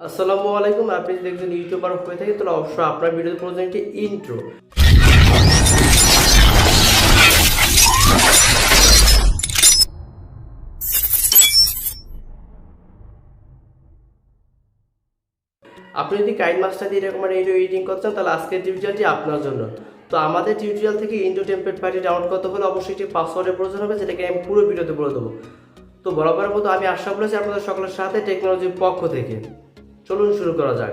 আসসালামু আলাইকুম। আপনি যদি একজন ইউটিউবার হয়ে থাকেন তাহলে অবশ্যই আপনার ভিডিওতে প্রয়োজন একটি ইন্ট্রো। আপনি যদি কাইনমাস্টার দিয়ে এরকম একটা ভিডিও এডিটিং করতে চান তাহলে আজকের টিউটোরিয়ালটি আপনার জন্য। তো আমাদের টিউটোরিয়াল থেকে ইন্ট্রো টেমপ্লেট ফাইলটি ডাউনলোড করতে হলে অবশ্যই একটি পাসওয়ার্ডের প্রয়োজন হবে, যেটাকে আমি পুরো ভিডিওতে বলে দেবো। তো বরাবরের মতো আমি আশা করেছি আপনাদের সকলের সাথে টেকনোলজির পক্ষ থেকে। চলুন শুরু করা যাক।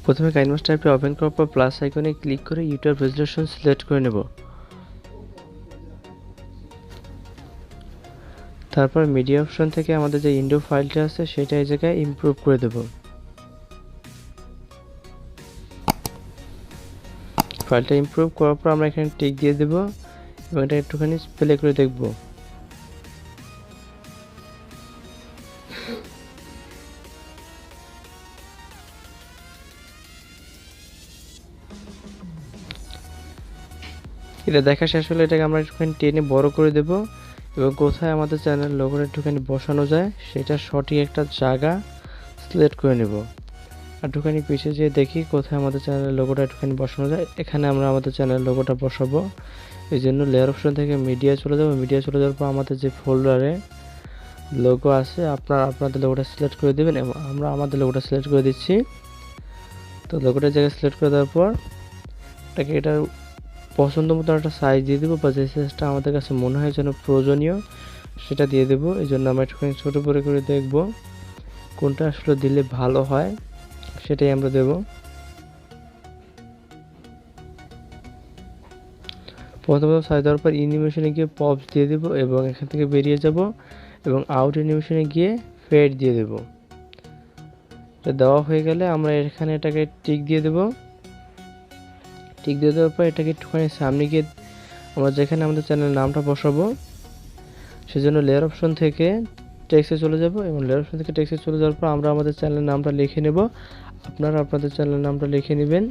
প্রথমে কাইনমাস্টার অ্যাপটি ওপেন করার পর প্লাস আইকনে ক্লিক করে ইউটিউব রেজলিউশন সিলেক্ট করে নেব। তারপর মিডিয়া অপশন থেকে আমাদের যে উইন্ডো ফাইলটা আছে সেটা এই জায়গায় ইমপ্রুভ করে দেব। ফাইলটা ইমপ্রুভ করার পর আমরা এখানে টিক দিয়ে দেব এবং এটা একটুখানি প্লে করে দেখব। এটা দেখা শেষ হলে এটাকে আমরা একটুখানি টেনে বড় করে দেব এবং কোথায় আমাদের চ্যানেল লোগোটা একটুখানি বসানো যায় সেটা সঠিক একটা জায়গা সিলেক্ট করে নেব। একটুখানি পিছিয়ে যেয়ে দেখি কোথায় আমাদের চ্যানেলের লোগোটা একটুখানি বসানো যায়। এখানে আমরা আমাদের চ্যানেলের লোগোটা বসাবো। এই জন্য লেয়ার অপশন থেকে মিডিয়া চলে যাব। মিডিয়া চলে যাওয়ার পর আমাদের যে ফোল্ডারে লোগো আছে আপনাদের লোগোটা সিলেক্ট করে দেবেন এবং আমরা আমাদের লোগোটা সিলেক্ট করে দিচ্ছি। তো লোগোটার জায়গায় সিলেক্ট করে দেওয়ার পর এটার পছন্দ মতো একটা সাইজ দিয়ে দেবো, বা যে সাইজটা আমাদের কাছে মনে হয় যেন প্রয়োজনীয় সেটা দিয়ে দেবো। এই জন্য আমরা একটুখানি ছোটো করে দেখব কোনটা আসলে দিলে ভালো হয়, সেটাই আমরা দেব। প্রথমত সাইজ দেওয়ার পর অ্যানিমেশনে গিয়ে পপস দিয়ে দেব এবং এখান থেকে বেরিয়ে যাব এবং আউট অ্যানিমেশনে গিয়ে ফেড দিয়ে দেব। এটা দেওয়া হয়ে গেলে আমরা এখানে এটাকে টিক দিয়ে দেব। টিক দিয়ে দেওয়ার পর এটাকে একটুখানি সামনে গিয়ে আমরা যেখানে আমাদের চ্যানেলের নামটা বসাবো সেজন্য লেয়ার অপশন থেকে টেক্সটে চলে যাব এবং লেয়ার অপশন থেকে টেক্সটে চলে যাওয়ার পর আমরা আমাদের চ্যানেলের নামটা লিখে নেব। আপনারা আপনাদের চ্যানেলের নামটা লিখে নেবেন।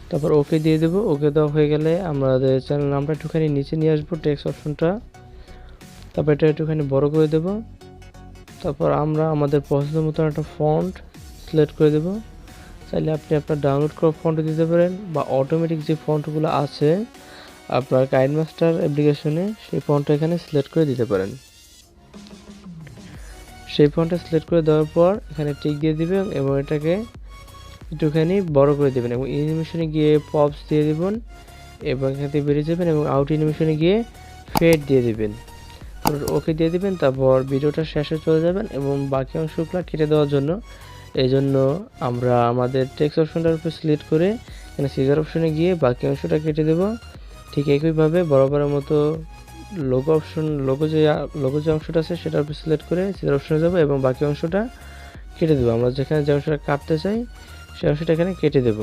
তারপর ওকে দিয়ে দেব। ওকে দেওয়া হয়ে গেলে আমাদের চ্যানেল নামটা একটুখানি নিচে নিয়ে আসবো, টেক্সট অপশনটা। তারপর এটা একটুখানি বড় করে দেব। তারপর আমরা আমাদের পছন্দ মতো একটা ফন্ট সিলেক্ট করে দেব। চাইলে আপনি আপনার ডাউনলোড করা ফন্ট দিতে পারেন বা অটোমেটিক যে ফন্টগুলো আছে আপনার কাইনমাস্টার অ্যাপ্লিকেশনে সেই ফন্টটা এখানে সিলেক্ট করে দিতে পারেন। সেই ফন্টটা সিলেক্ট করে দেওয়ার পর এখানে টিক দিয়ে দিবেন এবং এটাকে একটুখানি বড় করে দেবেন এবং অ্যানিমেশনে গিয়ে পপস দিয়ে দেবেন এবং এখান থেকে বেরিয়ে যাবেন এবং আউট অ্যানিমেশনে গিয়ে ফেড দিয়ে দেবেন। তারপর ওকে দিয়ে দিবেন। তারপর ভিডিওটা শেষে চলে যাবেন এবং বাকি অংশগুলো কেটে দেওয়ার জন্য এই জন্য আমরা আমাদের টেক্সট অপশনটার উপর সিলেক্ট করে এখানে সিজার অপশনে গিয়ে বাকি অংশটা কেটে দেব। ঠিক একইভাবে বরাবরের মতো লোগো যে অংশটা আছে সেটার উপর সিলেক্ট করে সিজার অপশনে যাব এবং বাকি অংশটা কেটে দেবো। আমরা যেখানে যে অংশটা কাটতে চাই সেই অংশটা এখানে কেটে দেব।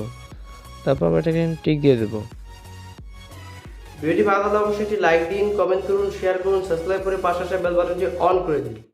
তারপর আমরা এটাকে টিক দিয়ে দেব। ভিডিওটি ভালো লাগলে অবশ্যই একটি লাইক দিন, কমেন্ট করুন, শেয়ার করুন, সাবস্ক্রাইব করে পাশে আসা বেল বাটনটি অন করে দিন।